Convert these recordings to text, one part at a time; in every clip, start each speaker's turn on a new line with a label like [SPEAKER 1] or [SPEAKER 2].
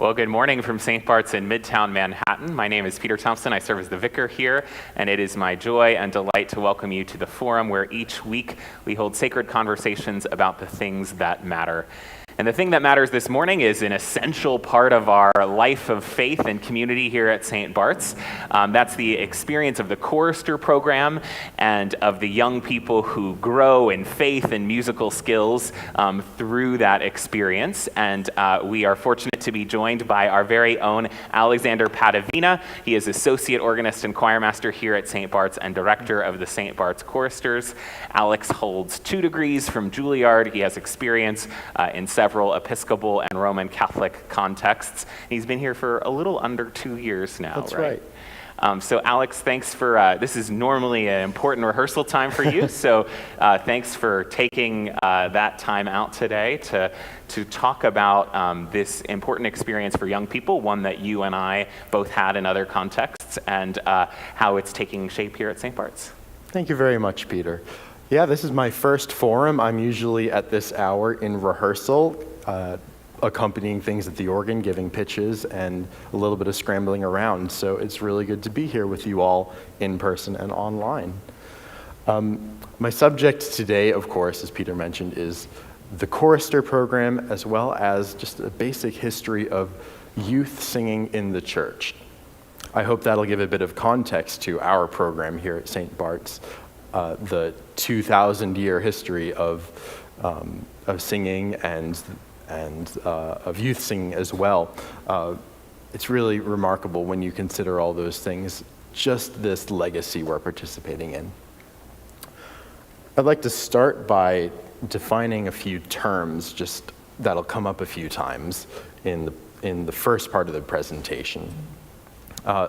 [SPEAKER 1] Well, good morning from St. Bart's in Midtown Manhattan. My name is Peter Thompson. I serve as the vicar here, and it is my joy and delight to welcome you to the forum where each week we hold sacred conversations about the things that matter. And the thing that matters this morning is an essential part of our life of faith and community here at St. Bart's. That's the experience of the Chorister program and of the young people who grow in faith and musical skills through that experience. And we are fortunate to be joined by our very own Alexander Pattavina. He is Associate Organist and Choirmaster here at St. Bart's and Director of the St. Bart's Choristers. Alex holds 2 degrees from Juilliard. He has experience in several Episcopal and Roman Catholic contexts. He's been here for a little under 2 years now.
[SPEAKER 2] That's right.
[SPEAKER 1] So Alex, thanks for, this is normally an important rehearsal time for you, so thanks for taking that time out today to talk about this important experience for young people, one that you and I both had in other contexts, and how it's taking shape here at St. Bart's.
[SPEAKER 2] Thank you very much, Peter. Yeah, this is my first forum. I'm usually at this hour in rehearsal, accompanying things at the organ, giving pitches, and a little bit of scrambling around. So it's really good to be here with you all in person and online. My subject today, of course, as Peter mentioned, is the Chorister program, as well as just a basic history of youth singing in the church. I hope that'll give a bit of context to our program here at St. Bart's, the 2,000-year history of singing and of youth singing as well. It's really remarkable when you consider all those things, just this legacy we're participating in. I'd like to start by defining a few terms, just that'll come up a few times in the first part of the presentation.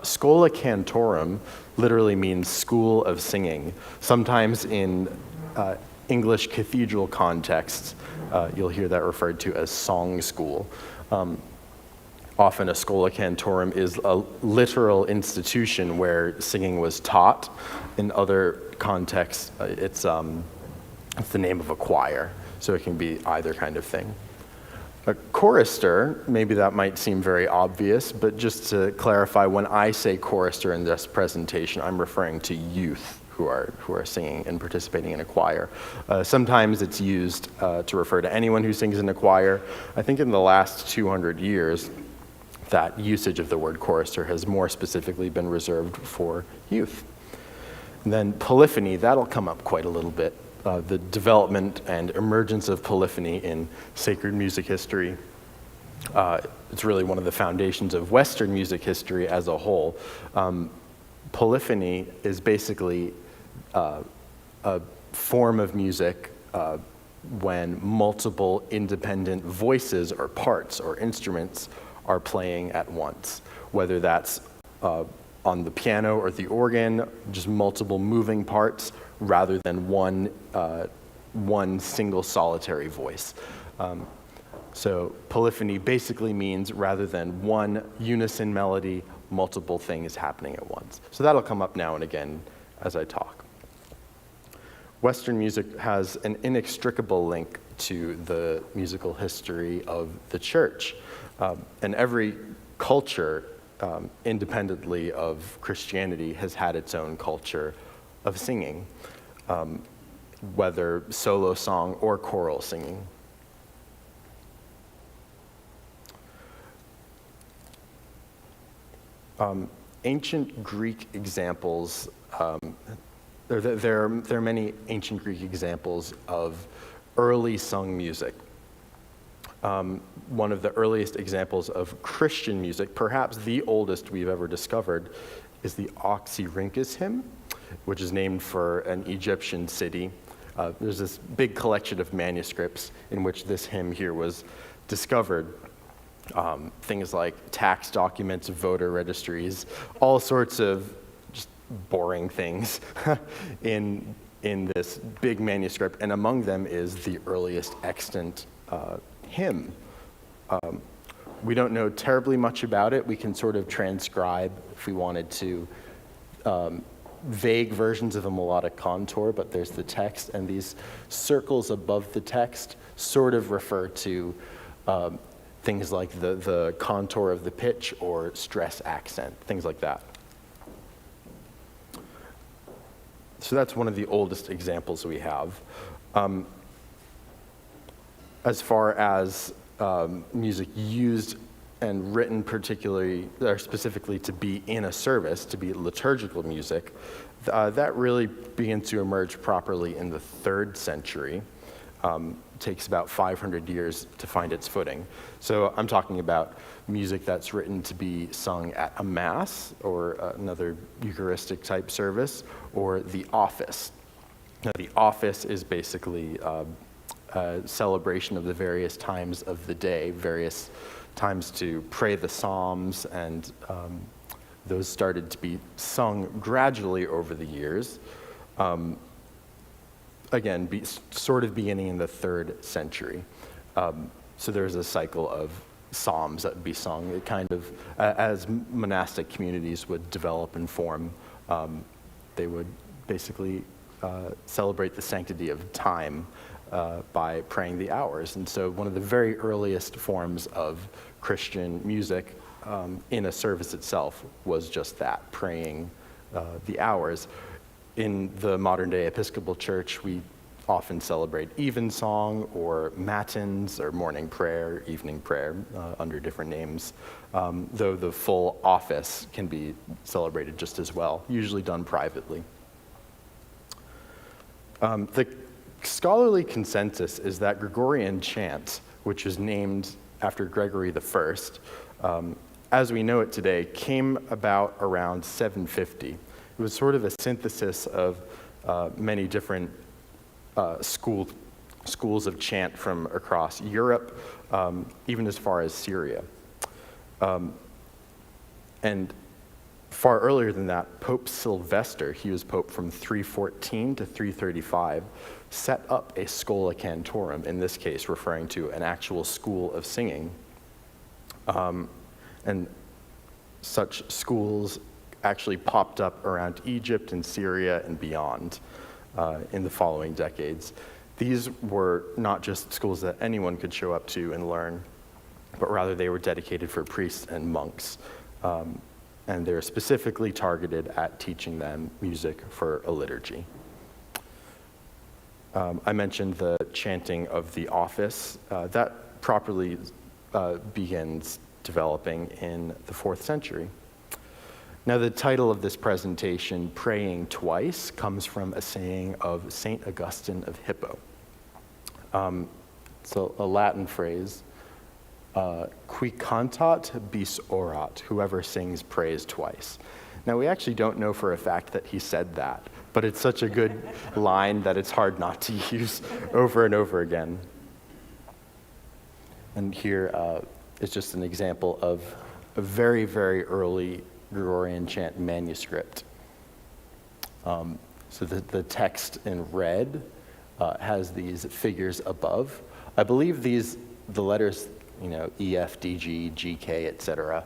[SPEAKER 2] Schola Cantorum literally means school of singing. Sometimes in English cathedral contexts, you'll hear that referred to as song school. Often a Schola Cantorum is a literal institution where singing was taught. In other contexts, it's the name of a choir, so it can be either kind of thing. A chorister, maybe that might seem very obvious, but just to clarify, when I say chorister in this presentation, I'm referring to youth who are singing and participating in a choir. Sometimes it's used to refer to anyone who sings in a choir. I think in the last 200 years, that usage of the word chorister has more specifically been reserved for youth. And then polyphony, that'll come up quite a little bit. The development and emergence of polyphony in sacred music history. It's really one of the foundations of Western music history as a whole. Polyphony is basically a form of music when multiple independent voices or parts or instruments are playing at once, whether that's on the piano or the organ, just multiple moving parts, rather than one single solitary voice. So polyphony basically means rather than one unison melody, multiple things happening at once. So that'll come up now and again as I talk. Western music has an inextricable link to the musical history of the church. And every culture, independently of Christianity, has had its own culture of singing, whether solo song or choral singing. Ancient Greek examples, there are many ancient Greek examples of early sung music. One of the earliest examples of Christian music, perhaps the oldest we've ever discovered, is the Oxyrhynchus hymn, which is named for an Egyptian city. There's this big collection of manuscripts in which this hymn here was discovered. Things like tax documents, voter registries, all sorts of just boring things in this big manuscript, and among them is the earliest extant hymn. We don't know terribly much about it. We can sort of transcribe, if we wanted to, vague versions of a melodic contour, but there's the text, and these circles above the text sort of refer to things like the contour of the pitch or stress accent, things like that. So that's one of the oldest examples we have. As far as music used and written particularly, or specifically to be in a service, to be liturgical music, that really begins to emerge properly in the 3rd century. Takes about 500 years to find its footing. So I'm talking about music that's written to be sung at a mass or another Eucharistic type service, or the office. Now, the office is basically a celebration of the various times of the day, various times to pray the Psalms, and those started to be sung gradually over the years. Again, sort of beginning in the 3rd century. So there's a cycle of psalms that would be sung. It kind of, as monastic communities would develop and form, they would basically celebrate the sanctity of time by praying the hours. And so one of the very earliest forms of Christian music in a service itself was just that, praying the hours. In the modern-day Episcopal Church, we often celebrate evensong or matins or morning prayer, evening prayer, under different names, though the full office can be celebrated just as well, usually done privately. The scholarly consensus is that Gregorian chant, which is named after Gregory I, as we know it today, came about around 750. It was sort of a synthesis of many different schools of chant from across Europe, even as far as Syria. And far earlier than that, Pope Sylvester, he was pope from 314 to 335, set up a schola cantorum, in this case referring to an actual school of singing. And such schools actually popped up around Egypt and Syria and beyond in the following decades. These were not just schools that anyone could show up to and learn, but rather they were dedicated for priests and monks. And they're specifically targeted at teaching them music for a liturgy. I mentioned the chanting of the office. That properly begins developing in the 4th century. Now, the title of this presentation, Praying Twice, comes from a saying of St. Augustine of Hippo. It's a Latin phrase, qui cantat bis orat, whoever sings prays twice. Now, we actually don't know for a fact that he said that, but it's such a good line that it's hard not to use over and over again. And here is just an example of a very, very early Gregorian chant manuscript. So the text in red has these figures above. I believe the letters, E, F, D, G, G, K, etc.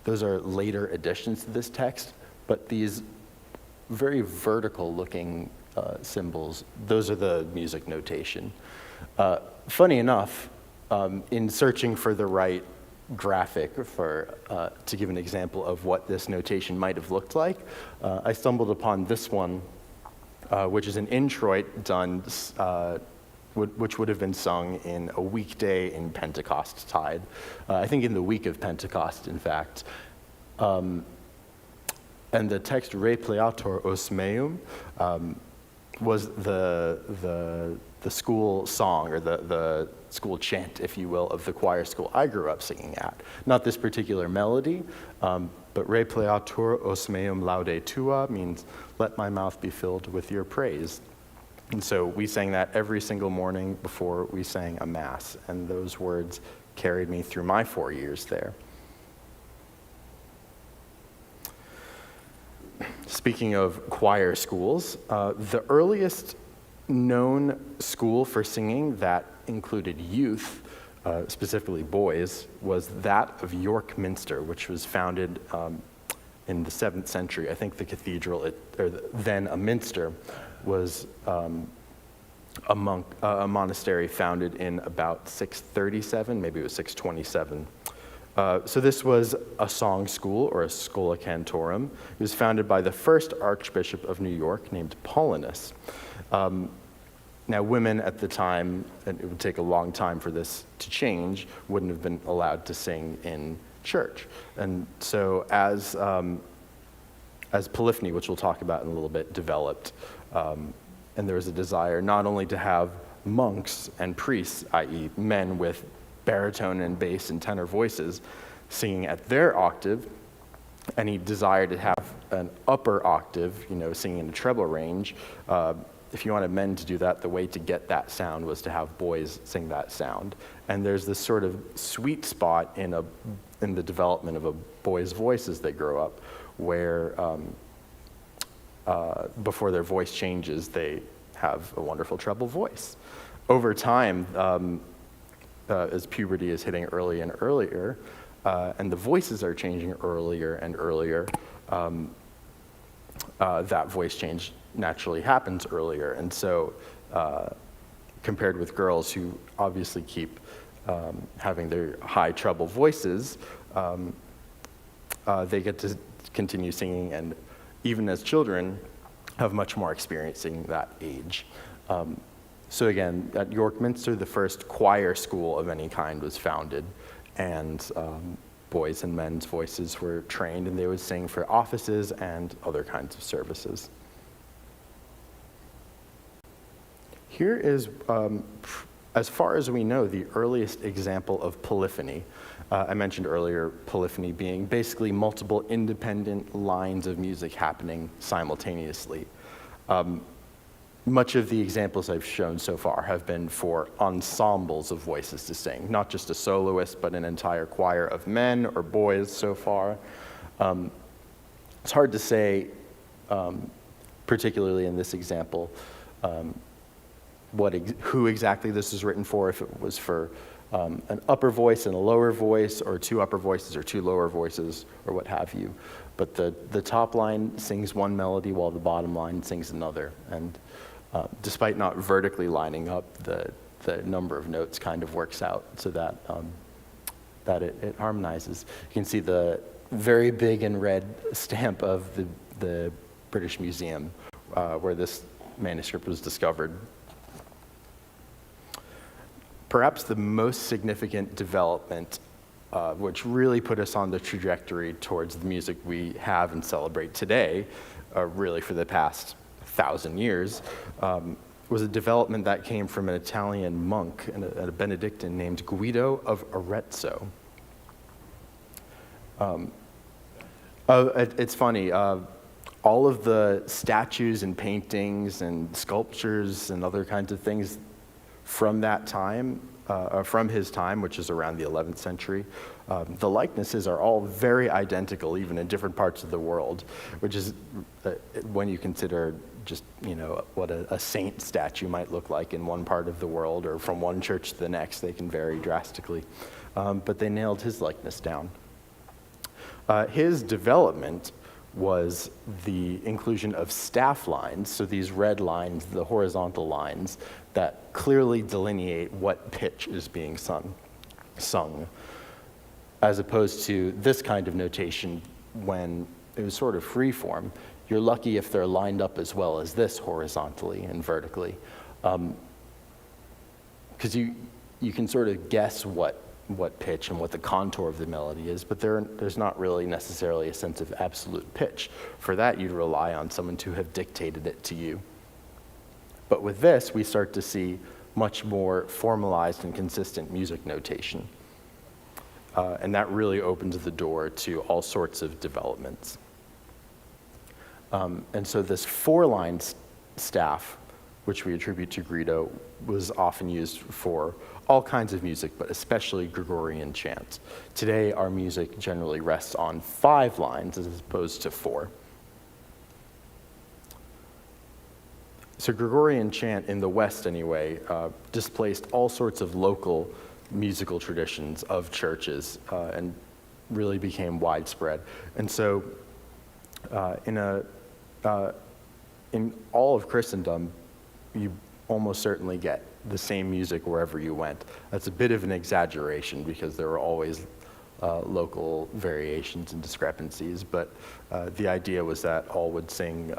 [SPEAKER 2] Those are later additions to this text, but these very vertical-looking symbols, those are the music notation. Funny enough, in searching for the right graphic to give an example of what this notation might have looked like, I stumbled upon this one, which is an introit done, which would have been sung in a weekday in Pentecost tide. I think in the week of Pentecost, in fact. And the text Re pleator os meum was the school song, or the school chant, if you will, of the choir school I grew up singing at. Not this particular melody, but Re pleatur os meum laude tua means, let my mouth be filled with your praise. And so we sang that every single morning before we sang a mass, and those words carried me through my 4 years there. Speaking of choir schools, the earliest known school for singing that included youth, specifically boys, was that of York Minster, which was founded in the 7th century. I think the cathedral, or then a minster, was a monastery founded in about 637, maybe it was 627. So this was a song school, or a schola cantorum. It was founded by the first Archbishop of New York, named Paulinus. Now, women at the time, and it would take a long time for this to change, wouldn't have been allowed to sing in church. And so as polyphony, which we'll talk about in a little bit, developed, and there was a desire not only to have monks and priests, i.e. men with baritone and bass and tenor voices, singing at their octave, and he desired to have an upper octave, singing in a treble range. If you wanted men to do that, the way to get that sound was to have boys sing that sound. And there's this sort of sweet spot in the development of a boy's voice as they grow up, where before their voice changes, they have a wonderful treble voice. Over time, as puberty is hitting early and earlier, and the voices are changing earlier and earlier, that voice change naturally happens earlier. And so compared with girls who obviously keep having their high treble voices, they get to continue singing, and even as children, have much more experiencing that age. So again, at York Minster, the first choir school of any kind was founded, and boys and men's voices were trained, and they would sing for offices and other kinds of services. Here is, as far as we know, the earliest example of polyphony. I mentioned earlier polyphony being basically multiple independent lines of music happening simultaneously. Much of the examples I've shown so far have been for ensembles of voices to sing, not just a soloist, but an entire choir of men or boys so far. It's hard to say, particularly in this example, who exactly this is written for, if it was for an upper voice and a lower voice, or two upper voices or two lower voices, or what have you. But the top line sings one melody while the bottom line sings another. And despite not vertically lining up, the number of notes kind of works out so that, it harmonizes. You can see the very big and red stamp of the British Museum where this manuscript was discovered. Perhaps the most significant development, which really put us on the trajectory towards the music we have and celebrate today, really for the past 1,000 years, was a development that came from an Italian monk and a Benedictine named Guido of Arezzo. It's funny, all of the statues and paintings and sculptures and other kinds of things from that time, from his time, which is around the 11th century, the likenesses are all very identical, even in different parts of the world, which is when you consider just, what a saint statue might look like in one part of the world, or from one church to the next, they can vary drastically. But they nailed his likeness down. His development was the inclusion of staff lines, so these red lines, the horizontal lines, that clearly delineate what pitch is being sung, as opposed to this kind of notation when it was sort of free form. You're lucky if they're lined up as well as this horizontally and vertically, because you can sort of guess what pitch and what the contour of the melody is, but there's not really necessarily a sense of absolute pitch. For that, you'd rely on someone to have dictated it to you. But with this, we start to see much more formalized and consistent music notation. And that really opens the door to all sorts of developments. And so this four-line staff, which we attribute to Guido, was often used for all kinds of music, but especially Gregorian chant. Today, our music generally rests on 5 lines as opposed to 4. So Gregorian chant in the West, anyway, displaced all sorts of local musical traditions of churches and really became widespread. And so in all of Christendom, almost certainly get the same music wherever you went. That's a bit of an exaggeration because there were always local variations and discrepancies, but the idea was that all would sing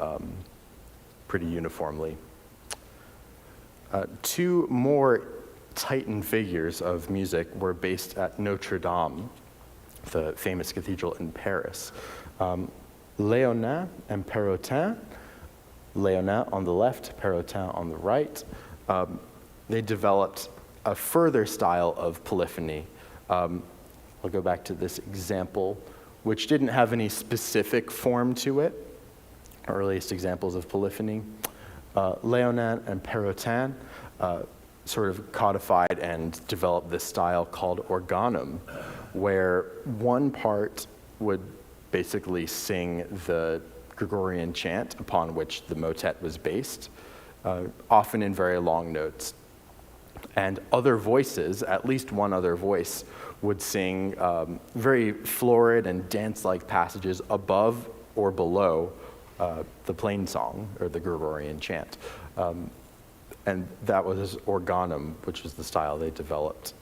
[SPEAKER 2] pretty uniformly. Two more Titan figures of music were based at Notre Dame, the famous cathedral in Paris. Léonin and Perrotin, Léonin on the left, Perrotin on the right. They developed a further style of polyphony. I'll go back to this example, which didn't have any specific form to it, earliest examples of polyphony. Léonin and Perrotin sort of codified and developed this style called organum, where one part would basically sing the Gregorian chant upon which the motet was based, often in very long notes. And other voices, at least one other voice, would sing very florid and dance-like passages above or below the plain song, or the Gregorian chant. And that was organum, which was the style they developed.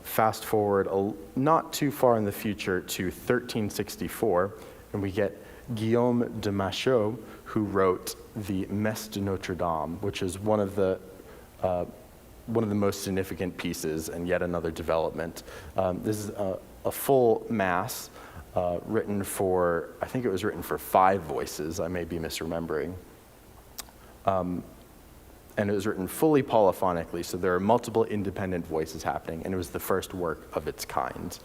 [SPEAKER 2] Fast forward not too far in the future to 1364, and we get Guillaume de Machaut, who wrote the Messe de Notre Dame, which is one of the most significant pieces and yet another development. This is a full mass written for, I think it was written for 5 voices, I may be misremembering. And it was written fully polyphonically, so there are multiple independent voices happening, and it was the first work of its kind.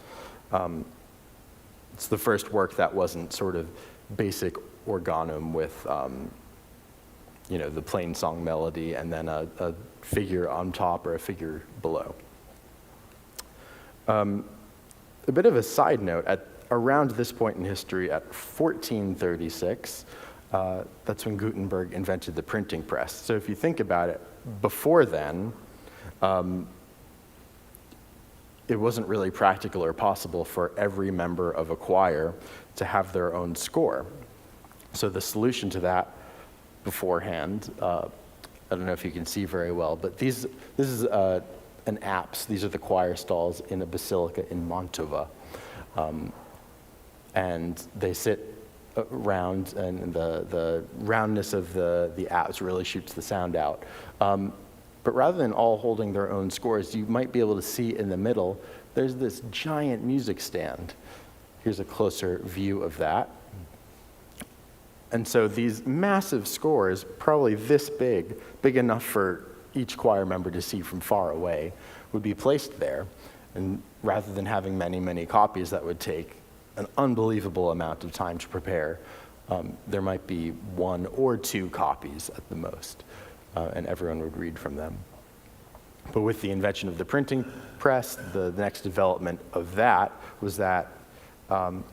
[SPEAKER 2] It's the first work that wasn't sort of basic organum with, the plain song melody and then a figure on top or a figure below. A bit of a side note, at around this point in history, at 1436, that's when Gutenberg invented the printing press. So if you think about it, before then, it wasn't really practical or possible for every member of a choir to have their own score. So the solution to that beforehand, I don't know if you can see very well, but this is an apse. These are the choir stalls in a basilica in Mantova. And they sit round, and the roundness of the apse really shoots the sound out. But rather than all holding their own scores, you might be able to see in the middle, there's this giant music stand. Here's a closer view of that. And so these massive scores, probably this big enough for each choir member to see from far away, would be placed there. And rather than having many, many copies that would take an unbelievable amount of time to prepare, there might be 1 or 2 copies at the most, and everyone would read from them. But with the invention of the printing press, the next development of that was that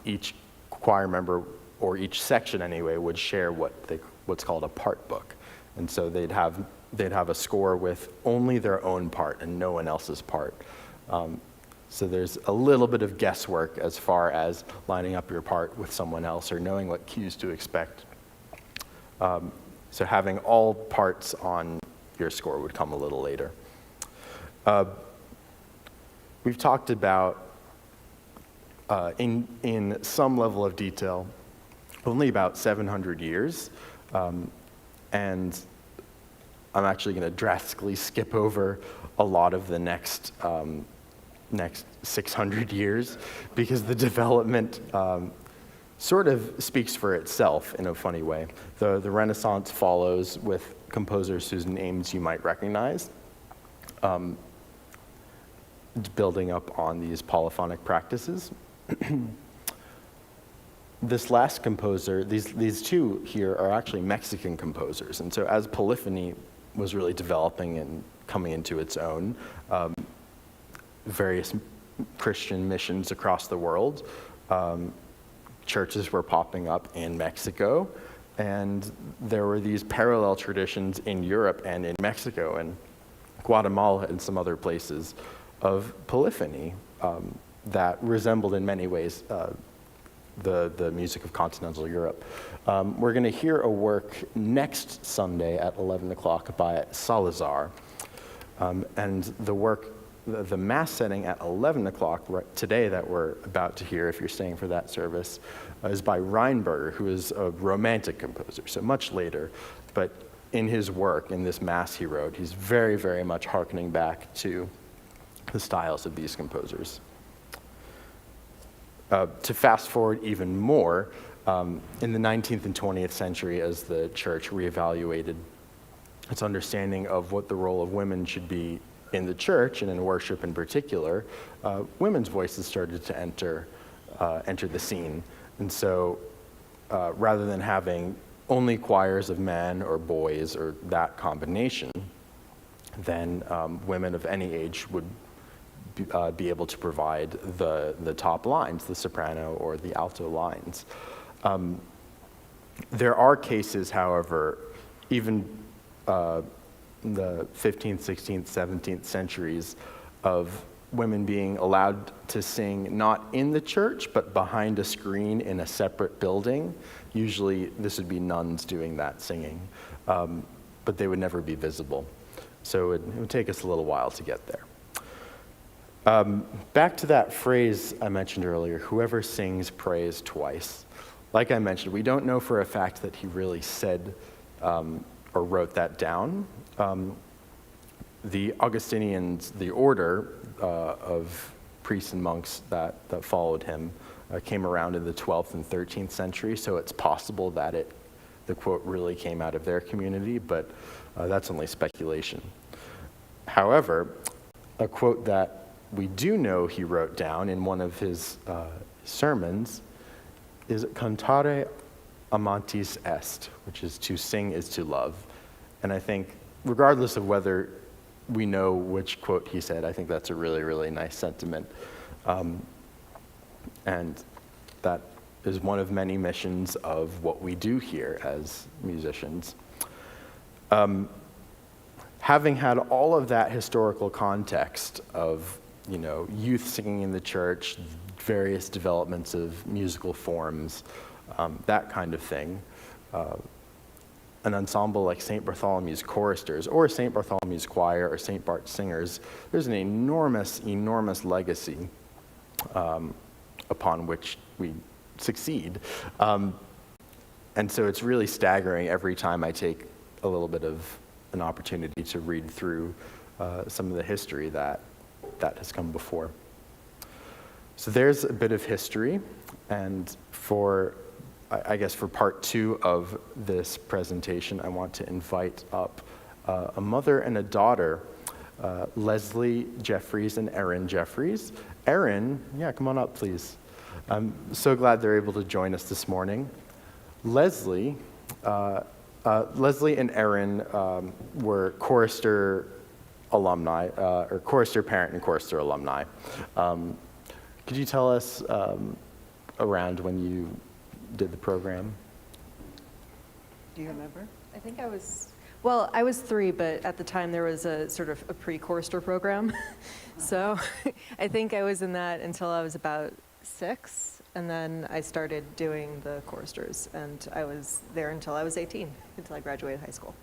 [SPEAKER 2] each choir member, or each section anyway, would share what's called a part book. And so they'd have a score with only their own part and no one else's part. So there's a little bit of guesswork as far as lining up your part with someone else or knowing what cues to expect. So having all parts on your score would come a little later. We've talked about, in some level of detail, only about 700 years. And I'm actually going to drastically skip over a lot of the next 600 years, because the development sort of speaks for itself in a funny way. The Renaissance follows with composers whose names you might recognize, building up on these polyphonic practices. This last composer, these two here are actually Mexican composers, and so as polyphony was really developing and coming into its own, various Christian missions across the world, churches were popping up in Mexico, and there were these parallel traditions in Europe and in Mexico and Guatemala and some other places of polyphony that resembled in many ways the music of continental Europe. We're going to hear a work next Sunday at 11 o'clock by Salazar. And the work, the mass setting at 11 o'clock today that we're about to hear, if you're staying for that service, is by Reinberger, who is a Romantic composer, so much later. But in his work, in this mass he wrote, he's very, very much hearkening back to the styles of these composers. To fast forward even more, in the 19th and 20th century, as the church reevaluated its understanding of what the role of women should be in the church, and in worship in particular, women's voices started to enter the scene. And so rather than having only choirs of men or boys or that combination, then women of any age would be able to provide the top lines, the soprano or the alto lines. There are cases, however, even in the 15th, 16th, 17th centuries, of women being allowed to sing not in the church, but behind a screen in a separate building. Usually this would be nuns doing that singing, but they would never be visible. So it would take us a little while to get there. Back to that phrase I mentioned earlier, whoever sings prays twice. Like I mentioned, we don't know for a fact that he really said or wrote that down. The Augustinians, the order of priests and monks that followed him, came around in the 12th and 13th century, so it's possible that the quote really came out of their community, but that's only speculation. However, a quote that we do know he wrote down in one of his sermons is cantare amantis est, which is to sing is to love. And I think, regardless of whether we know which quote he said, I think that's a really, really nice sentiment. And that is one of many missions of what we do here as musicians. Having had all of that historical context of, youth singing in the church, various developments of musical forms, that kind of thing, an ensemble like St. Bartholomew's Choristers or St. Bartholomew's Choir or St. Bart's Singers, there's an enormous, enormous legacy upon which we succeed. And so it's really staggering every time I take a little bit of an opportunity to read through some of the history that has come before. So there's a bit of history, and for part 2 of this presentation, I want to invite up a mother and a daughter, Leslie Jeffries and Erin Jeffries. Erin, come on up, please. I'm so glad they're able to join us this morning. Leslie and Erin were Chorister alumni, or Chorister parent and Chorister alumni. Could you tell us around when you did the program?
[SPEAKER 3] Do you remember?
[SPEAKER 4] I think I was 3, but at the time there was a sort of a pre-chorister program. So I think I was in that until I was about 6, and then I started doing the choristers, and I was there until I was 18, until I graduated high school.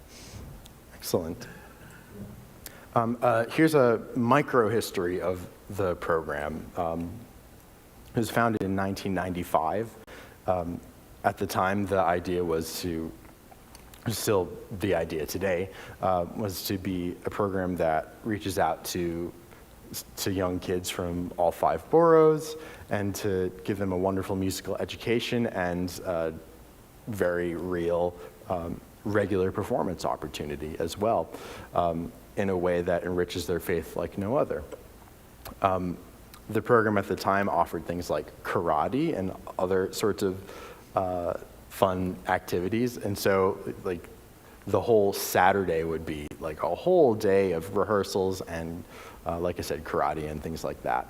[SPEAKER 4] Excellent.
[SPEAKER 2] Here's a micro history of the program. It was founded in 1995. At the time, the idea was still the idea today, was to be a program that reaches out to young kids from all 5 boroughs and to give them a wonderful musical education and very real, regular performance opportunity as well, in a way that enriches their faith like no other. The program at the time offered things like karate and other sorts of fun activities, and so the whole Saturday would be like a whole day of rehearsals and, like I said, karate and things like that.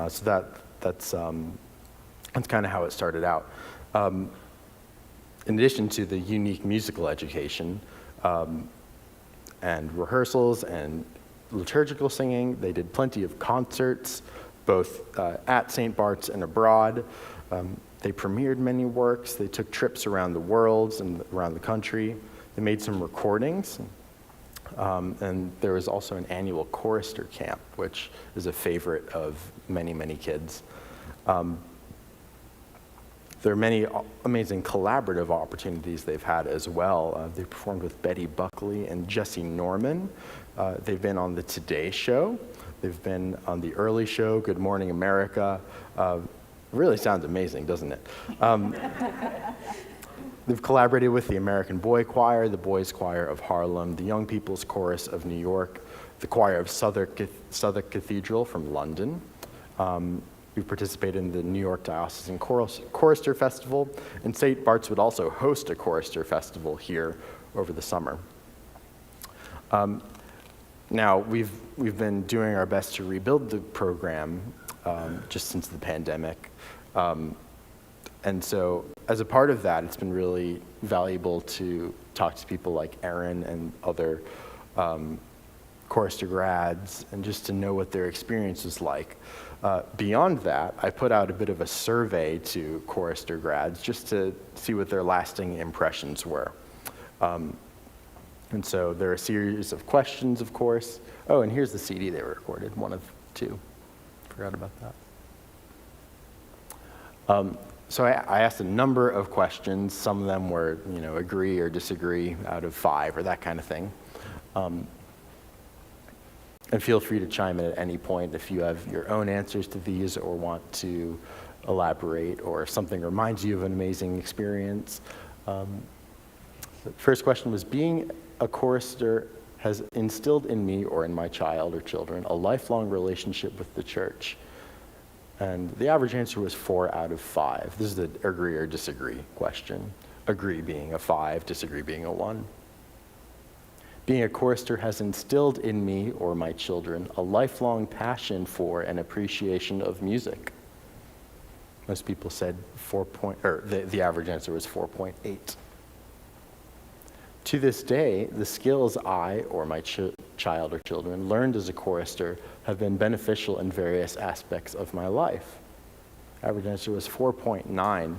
[SPEAKER 2] So that's kind of how it started out. In addition to the unique musical education and rehearsals and liturgical singing, they did plenty of concerts, both at St. Bart's and abroad. They premiered many works. They took trips around the world and around the country. They made some recordings. And there was also an annual chorister camp, which is a favorite of many, many kids. There are many amazing collaborative opportunities they've had as well. They performed with Betty Buckley and Jesse Norman. They've been on the Today Show. They've been on the Early Show, Good Morning America. Really sounds amazing, doesn't it? They've collaborated with the American Boy Choir, the Boys Choir of Harlem, the Young People's Chorus of New York, the Choir of Southwark Cathedral from London. We've participated in the New York Diocesan Chorister Festival, and St. Bart's would also host a Chorister Festival here over the summer. Now, we've been doing our best to rebuild the program just since the pandemic. And so as a part of that, it's been really valuable to talk to people like Erin and other chorister grads and just to know what their experience was like. Beyond that, I put out a bit of a survey to chorister grads just to see what their lasting impressions were. And so there are a series of questions, of course. Oh, and here's the CD they recorded, one of two. Forgot about that. So I asked a number of questions. Some of them were, agree or disagree out of 5 or that kind of thing. And feel free to chime in at any point if you have your own answers to these or want to elaborate or if something reminds you of an amazing experience. The first question was, being a chorister has instilled in me or in my child or children a lifelong relationship with the church. And the average answer was 4 out of 5. This is the agree or disagree question. Agree being a 5, disagree being a 1. Being a chorister has instilled in me or my children a lifelong passion for and appreciation of music. Most people said the average answer was 4.8. To this day, the skills I or my child or children learned as a chorister have been beneficial in various aspects of my life. Average answer was 4.9.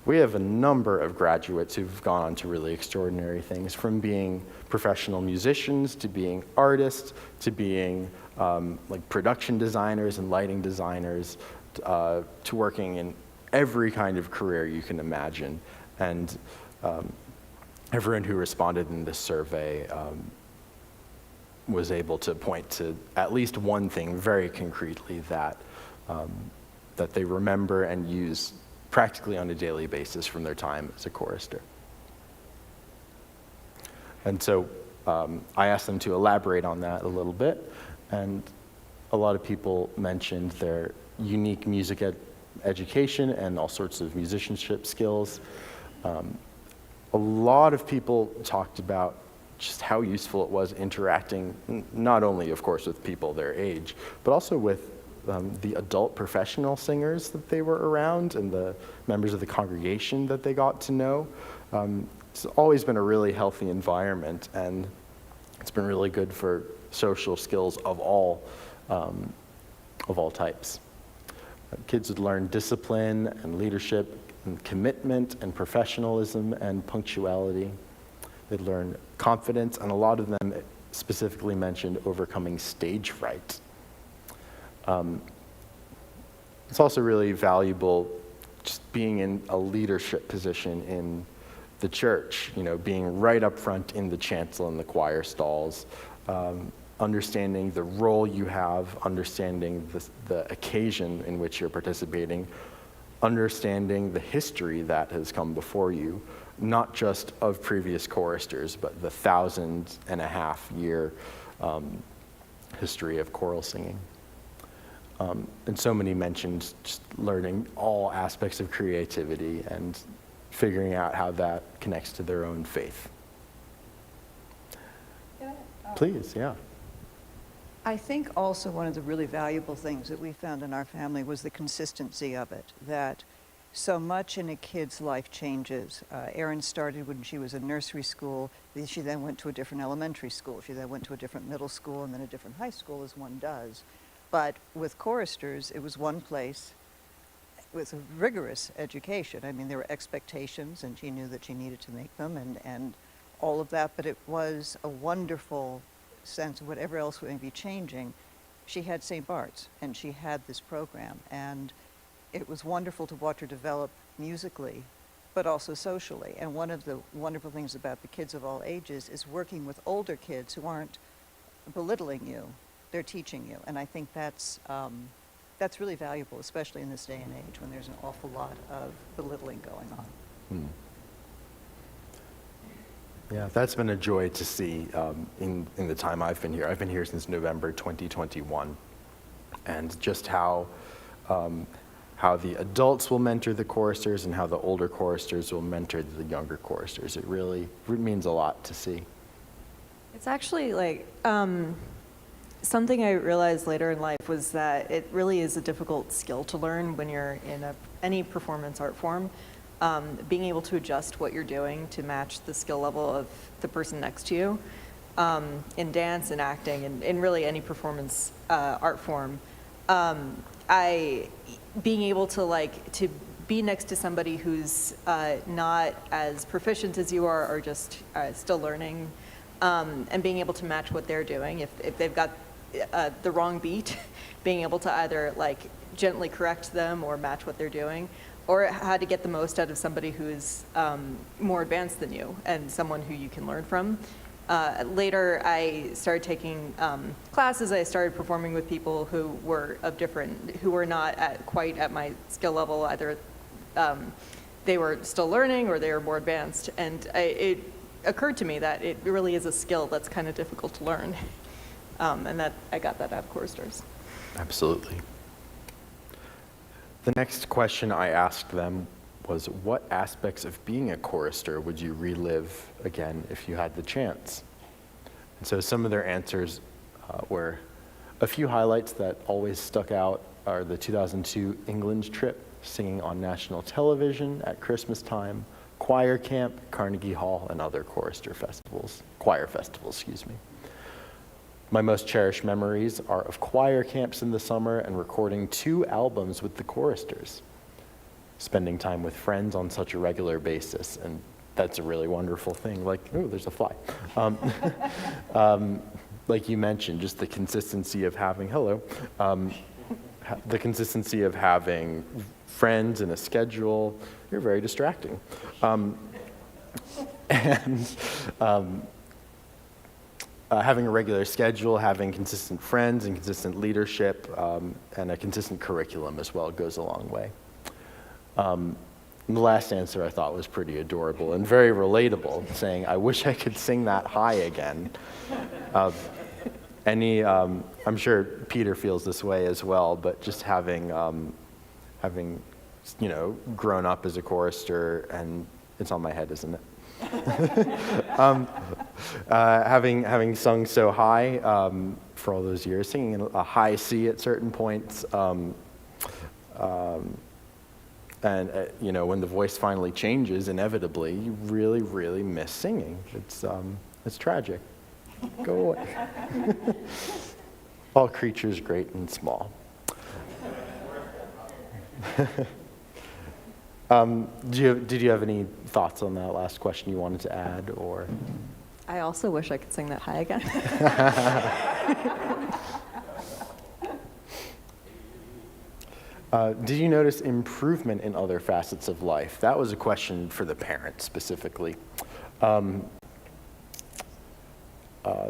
[SPEAKER 2] We have a number of graduates who've gone on to really extraordinary things, from being professional musicians to being artists to being like production designers and lighting designers to working in every kind of career you can imagine. And everyone who responded in this survey was able to point to at least one thing very concretely that they remember and use practically on a daily basis from their time as a chorister. And so I asked them to elaborate on that a little bit, and a lot of people mentioned their unique music education and all sorts of musicianship skills. A lot of people talked about just how useful it was interacting, not only, of course, with people their age, but also with the adult professional singers that they were around and the members of the congregation that they got to know. It's always been a really healthy environment, and it's been really good for social skills of all types. Kids would learn discipline and leadership and commitment and professionalism and punctuality. They'd learn confidence, and a lot of them specifically mentioned overcoming stage fright. It's also really valuable just being in a leadership position in the church, being right up front in the chancel and the choir stalls, understanding the role you have, understanding the occasion in which you're participating, understanding the history that has come before you, not just of previous choristers, but the 1,500-year history of choral singing. And so many mentioned just learning all aspects of creativity and figuring out how that connects to their own faith. Please, yeah.
[SPEAKER 3] I think also one of the really valuable things that we found in our family was the consistency of it, that so much in a kid's life changes. Erin started when she was in nursery school. She then went to a different elementary school. She then went to a different middle school and then a different high school, as one does. But with choristers, it was one place with a rigorous education. I mean, there were expectations, and she knew that she needed to make them, and all of that, but it was a wonderful sense of whatever else may be changing. She had St. Bart's, and she had this program, and it was wonderful to watch her develop musically, but also socially. And one of the wonderful things about the kids of all ages is working with older kids who aren't belittling you, they're teaching you. And I think that's really valuable, especially in this day and age when there's an awful lot of belittling going on.
[SPEAKER 2] Yeah, that's been a joy to see in the time I've been here. I've been here since November 2021, and just how the adults will mentor the choristers and how the older choristers will mentor the younger choristers. It really means a lot to see.
[SPEAKER 4] It's actually like something I realized later in life was that it really is a difficult skill to learn when you're in any performance art form. Being able to adjust what you're doing to match the skill level of the person next to you in dance and acting and in really any performance art form. Being able to be next to somebody who's not as proficient as you are or just still learning, and being able to match what they're doing. If they've got the wrong beat, being able to either gently correct them or match what they're doing, or how to get the most out of somebody who's more advanced than you and someone who you can learn from. Later, I started taking classes. I started performing with people who were who were not quite at my skill level. Either they were still learning or they were more advanced. And it occurred to me that it really is a skill that's kind of difficult to learn. And that I got that out of choristers.
[SPEAKER 2] Absolutely. The next question I asked them was, what aspects of being a chorister would you relive again if you had the chance? And so some of their answers were a few highlights that always stuck out are the 2002 England trip, singing on national television at Christmas time, choir camp, Carnegie Hall, and other choir festivals. My most cherished memories are of choir camps in the summer and recording 2 albums with the choristers, spending time with friends on such a regular basis, and that's a really wonderful thing. There's a fly. Like you mentioned, just the consistency of having, the consistency of having friends and a schedule. You're very distracting. Having a regular schedule, having consistent friends and consistent leadership, and a consistent curriculum as well goes a long way. The last answer I thought was pretty adorable and very relatable, saying, I wish I could sing that high again. I'm sure Peter feels this way as well, but just having grown up as a chorister, and it's on my head, isn't it? Having sung so high for all those years, singing in a high C at certain points, and when the voice finally changes, inevitably, you really, really miss singing. It's tragic. Go away. All creatures great and small. Did you have any thoughts on that last question you wanted to add, or?
[SPEAKER 4] I also wish I could sing that high again.
[SPEAKER 2] Did you notice improvement in other facets of life? That was a question for the parents specifically.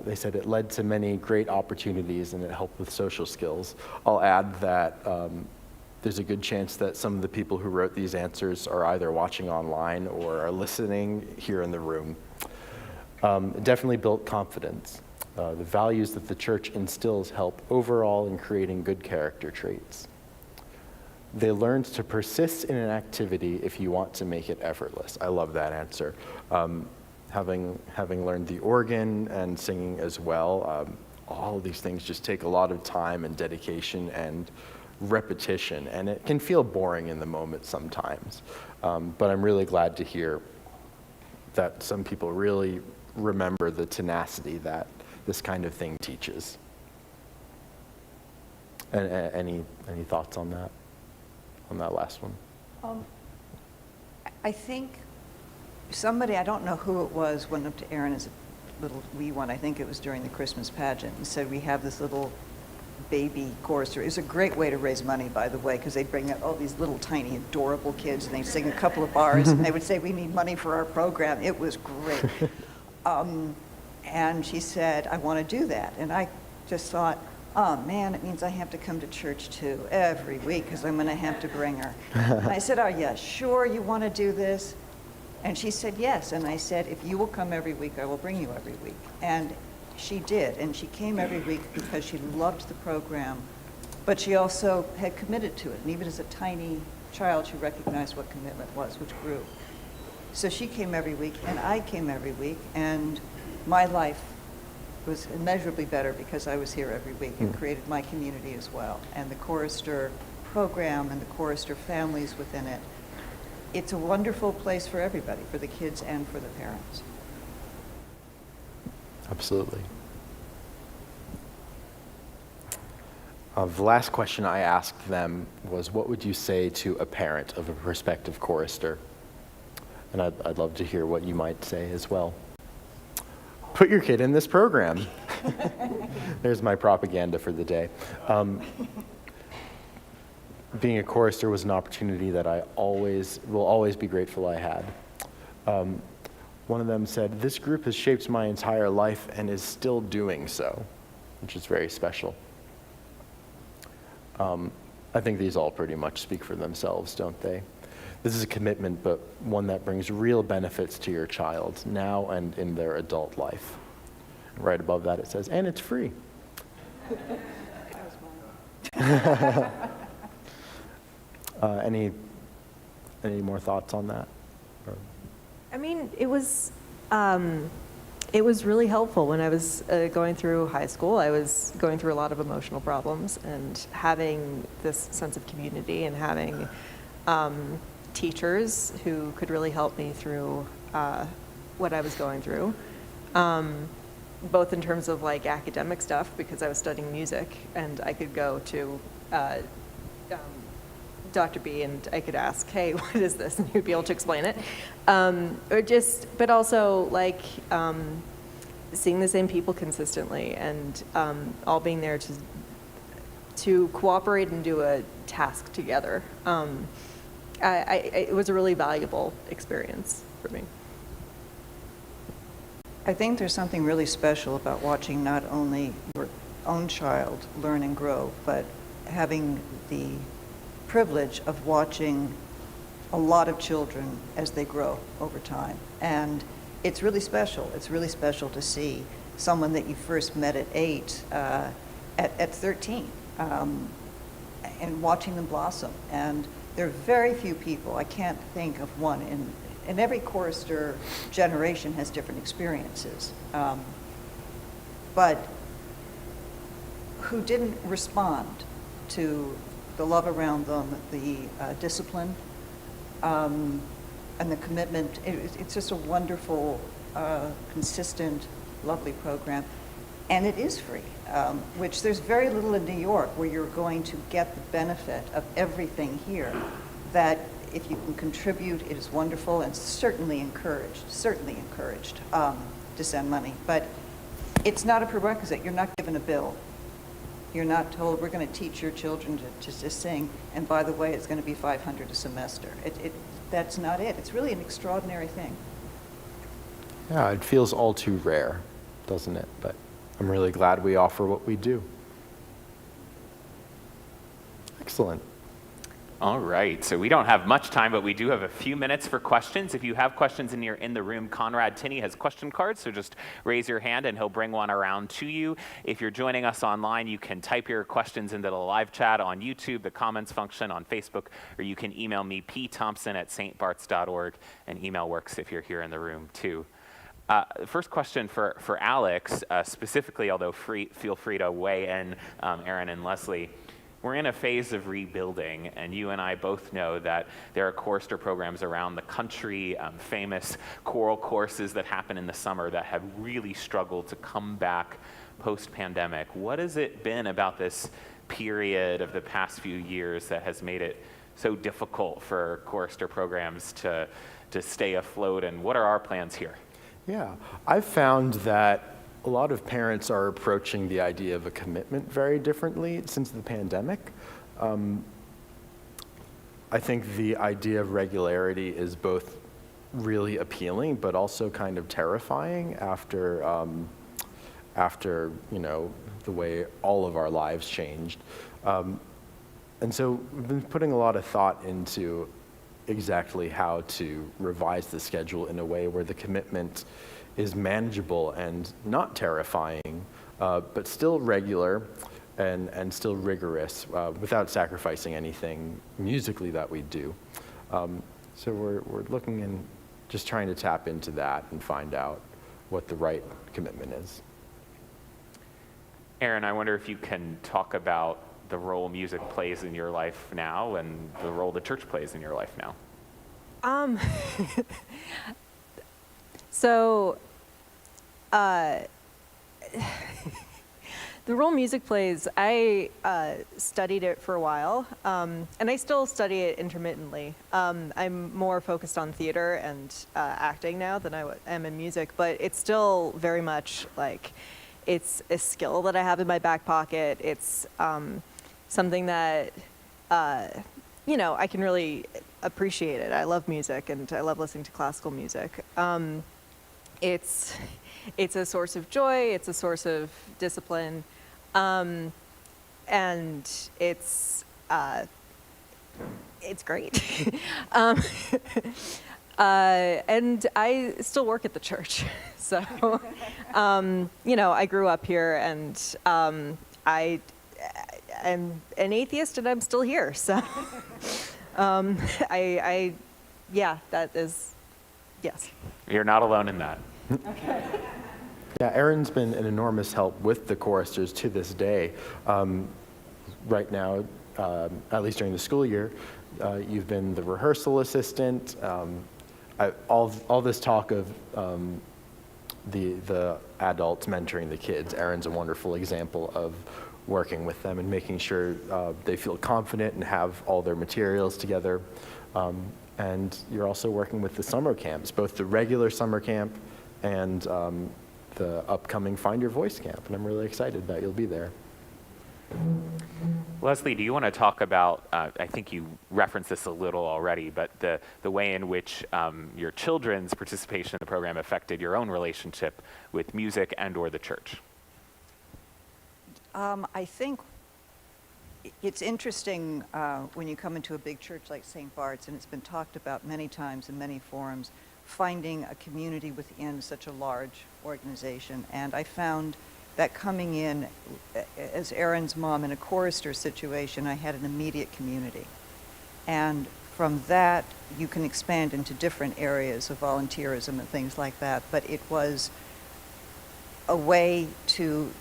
[SPEAKER 2] They said it led to many great opportunities and it helped with social skills. I'll add that there's a good chance that some of the people who wrote these answers are either watching online or are listening here in the room. It definitely built confidence. The values that the church instills help overall in creating good character traits. They learned to persist in an activity if you want to make it effortless. I love that answer. Having learned the organ and singing as well, all of these things just take a lot of time and dedication and repetition, and it can feel boring in the moment sometimes. But I'm really glad to hear that some people really remember the tenacity that this kind of thing teaches. And any thoughts on that last one?
[SPEAKER 3] I think somebody, I don't know who it was, went up to Erin as a little wee one, I think it was during the Christmas pageant, and said, we have this little baby chorister. It was a great way to raise money, by the way, because they'd bring out all these little tiny adorable kids and they'd sing a couple of bars and they would say, we need money for our program. It was great. And she said, I want to do that. And I just thought, oh man, it means I have to come to church too every week because I'm going to have to bring her. And I said, are you sure you want to do this? And she said, yes. And I said, if you will come every week, I will bring you every week. And she did. And she came every week because she loved the program, but she also had committed to it. And even as a tiny child, she recognized what commitment was, which grew. So she came every week, and I came every week, and my life was immeasurably better because I was here every week and created my community as well. And the chorister program and the chorister families within it, it's a wonderful place for everybody, for the kids and for the parents.
[SPEAKER 2] Absolutely. The last question I asked them was, what would you say to a parent of a prospective chorister? And I'd love to hear what you might say as well. Put your kid in this program. There's my propaganda for the day. Being a chorister was an opportunity that I will always be grateful I had. One of them said, this group has shaped my entire life and is still doing so, which is very special. I think these all pretty much speak for themselves, don't they? This is a commitment, but one that brings real benefits to your child now and in their adult life. Right above that it says, and it's free. Any more thoughts on that?
[SPEAKER 4] I mean, it was really helpful when I was going through high school. I was going through a lot of emotional problems, and having this sense of community and having teachers who could really help me through what I was going through, both in terms of like academic stuff, because I was studying music and I could go to Dr. B and I could ask, hey, what is this? And he would be able to explain it. But also like seeing the same people consistently and all being there to cooperate and do a task together. It was a really valuable experience for me.
[SPEAKER 3] I think there's something really special about watching not only your own child learn and grow, but having the privilege of watching a lot of children as they grow over time. And it's really special. It's really special to see someone that you first met at 8 at 13 and watching them blossom. And there are very few people, I can't think of one, and every chorister generation has different experiences, but who didn't respond to the love around them, the discipline, and the commitment. It's just a wonderful, consistent, lovely program. And it is free, which there's very little in New York where you're going to get the benefit of everything here. That if you can contribute, it is wonderful and certainly encouraged to send money. But it's not a prerequisite. You're not given a bill. You're not told, we're going to teach your children to just sing, and by the way, it's going to be $500 a semester. That's not it. It's really an extraordinary thing.
[SPEAKER 2] Yeah, it feels all too rare, doesn't it? But I'm really glad we offer what we do. Excellent.
[SPEAKER 1] All right, so we don't have much time, but we do have a few minutes for questions. If you have questions and you're in the room, Conrad Tinney has question cards, so just raise your hand and he'll bring one around to you. If you're joining us online, you can type your questions into the live chat on YouTube, the comments function on Facebook, or you can email me, pthompson@stbarts.org, and email works if you're here in the room too. The first question for Alex, specifically, although feel free to weigh in, Erin and Leslie. We're in a phase of rebuilding, and you and I both know that there are chorister programs around the country, famous choral courses that happen in the summer that have really struggled to come back post-pandemic. What has it been about this period of the past few years that has made it so difficult for chorister programs to stay afloat, and what are our plans here?
[SPEAKER 2] Yeah, I've found that a lot of parents are approaching the idea of a commitment very differently since the pandemic. I think the idea of regularity is both really appealing, but also kind of terrifying after the way all of our lives changed. And so we've been putting a lot of thought into exactly how to revise the schedule in a way where the commitment is manageable and not terrifying, but still regular and still rigorous without sacrificing anything musically that we do. So we're looking and just trying to tap into that and find out what the right commitment is.
[SPEAKER 1] Aaron, I wonder if you can talk about the role music plays in your life now and the role the church plays in your life now.
[SPEAKER 4] So, the role music plays, I studied it for a while, and I still study it intermittently. I'm more focused on theater and acting now than I am in music, but it's still very much like, it's a skill that I have in my back pocket. It's something that, I can really appreciate it. I love music and I love listening to classical music. It's a source of joy, it's a source of discipline, and it's great. And I still work at the church, so I grew up here, and I am an atheist, and I'm still here. So, that is, yes.
[SPEAKER 1] You're not alone in that.
[SPEAKER 4] Okay.
[SPEAKER 2] Yeah, Erin's been an enormous help with the choristers to this day. Right now, at least during the school year, you've been the rehearsal assistant. All this talk of the adults mentoring the kids, Erin's a wonderful example of working with them and making sure they feel confident and have all their materials together. And you're also working with the summer camps, both the regular summer camp and the upcoming Find Your Voice camp. And I'm really excited that you'll be there.
[SPEAKER 1] Leslie, do you want to talk about, I think you referenced this a little already, but the way in which your children's participation in the program affected your own relationship with music and or the church?
[SPEAKER 3] I think it's interesting when you come into a big church like St. Bart's, and it's been talked about many times in many forums, finding a community within such a large organization. And I found that coming in as Erin's mom in a chorister situation, I had an immediate community. And from that, you can expand into different areas of volunteerism and things like that. But it was a way to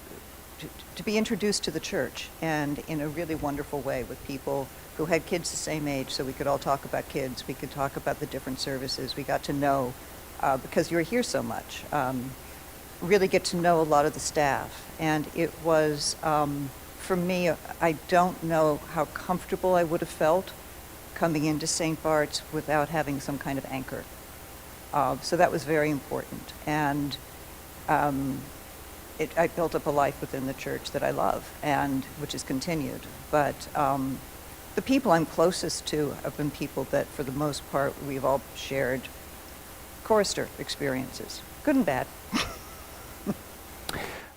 [SPEAKER 3] be introduced to the church, and in a really wonderful way, with people who had kids the same age, so we could all talk about kids, we could talk about the different services, we got to know, because you were here so much, really get to know a lot of the staff. And it was, for me, I don't know how comfortable I would have felt coming into St. Bart's without having some kind of anchor. So that was very important. And I built up a life within the church that I love, and which has continued. But the people I'm closest to have been people that, for the most part, we've all shared chorister experiences, good and bad.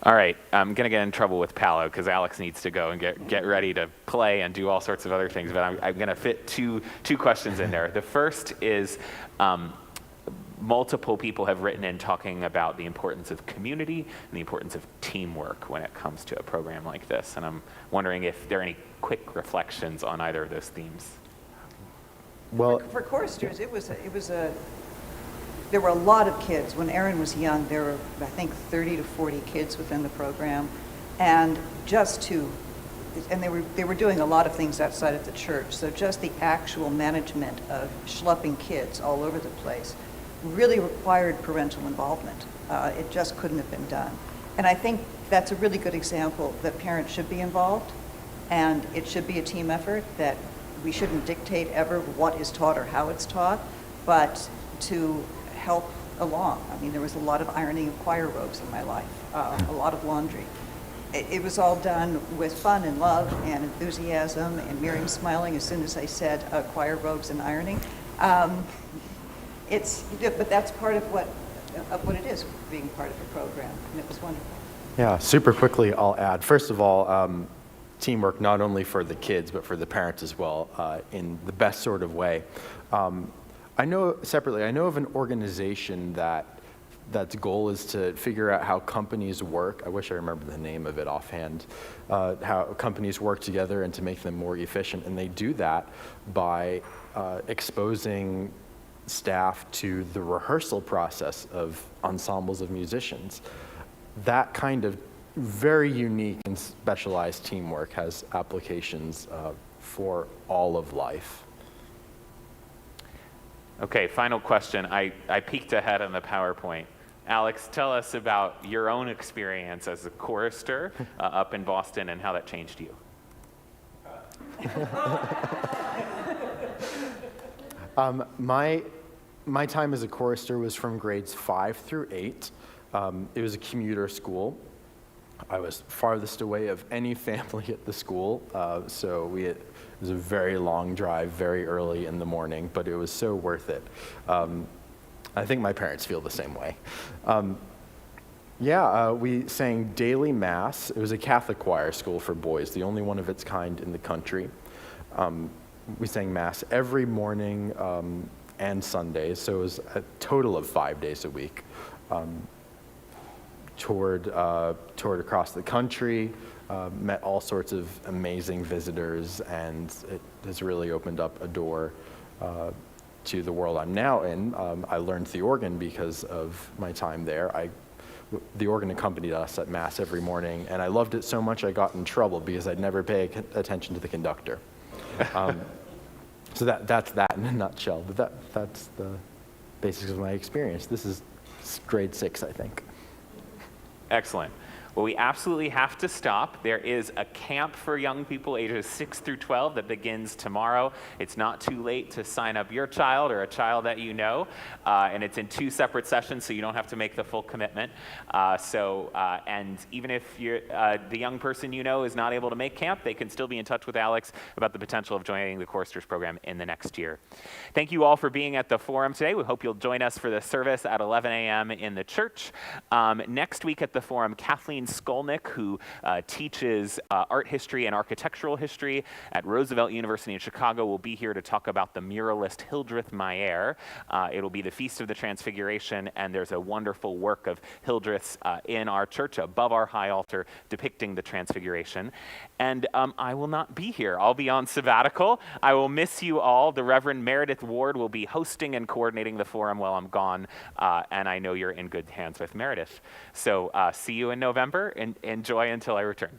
[SPEAKER 1] All right, I'm going to get in trouble with Paolo because Alex needs to go and get ready to play and do all sorts of other things, but I'm going to fit two questions in there. The first is, multiple people have written in talking about the importance of community and the importance of teamwork when it comes to a program like this. And I'm wondering if there are any quick reflections on either of those themes.
[SPEAKER 2] Well,
[SPEAKER 3] For choristers, there were a lot of kids. When Aaron was young, there were, I think, 30 to 40 kids within the program. And they were doing a lot of things outside of the church. So just the actual management of schlepping kids all over the place really required parental involvement. It just couldn't have been done. And I think that's a really good example that parents should be involved. And it should be a team effort, that we shouldn't dictate ever what is taught or how it's taught, but to help along. I mean, there was a lot of ironing of choir robes in my life, a lot of laundry. It was all done with fun and love and enthusiasm, and Miriam smiling as soon as I said choir robes and ironing. But that's part of what it is, being part of a program, and it was wonderful.
[SPEAKER 2] Yeah, super quickly, I'll add. First of all, teamwork not only for the kids, but for the parents as well, in the best sort of way. I know of an organization that's goal is to figure out how companies work. I wish I remember the name of it offhand. How companies work together and to make them more efficient. And they do that by exposing staff to the rehearsal process of ensembles of musicians. That kind of very unique and specialized teamwork has applications for all of life.
[SPEAKER 1] Okay, final question. I peeked ahead on the PowerPoint. Alex, tell us about your own experience as a chorister up in Boston and how that changed you.
[SPEAKER 2] My time as a chorister was from grades 5 through 8. It was a commuter school. I was farthest away of any family at the school, so it was a very long drive very early in the morning, but it was so worth it. I think my parents feel the same way. We sang daily mass. It was a Catholic choir school for boys, the only one of its kind in the country. We sang mass every morning and Sundays, so it was a total of 5 days a week. Toured across the country, met all sorts of amazing visitors, and it has really opened up a door to the world I'm now in. I learned the organ because of my time there. The organ accompanied us at Mass every morning, and I loved it so much I got in trouble because I'd never pay attention to the conductor. So that's that in a nutshell, but that's the basics of my experience. This is grade 6, I think.
[SPEAKER 1] Excellent. Well, we absolutely have to stop. There is a camp for young people ages 6 through 12 that begins tomorrow. It's not too late to sign up your child or a child that you know, and it's in 2 separate sessions, so you don't have to make the full commitment. And even if the young person you know is not able to make camp, they can still be in touch with Alex about the potential of joining the Choristers program in the next year. Thank you all for being at the forum today. We hope you'll join us for the service at 11 a.m. in the church. Next week at the forum, Kathleen Skolnick, who teaches art history and architectural history at Roosevelt University in Chicago, will be here to talk about the muralist Hildreth Mayer. It'll be the Feast of the Transfiguration, and there's a wonderful work of Hildreth's in our church above our high altar depicting the Transfiguration. And I will not be here. I'll be on sabbatical. I will miss you all. The Reverend Meredith Ward will be hosting and coordinating the forum while I'm gone, and I know you're in good hands with Meredith. So see you in November, and enjoy until I return.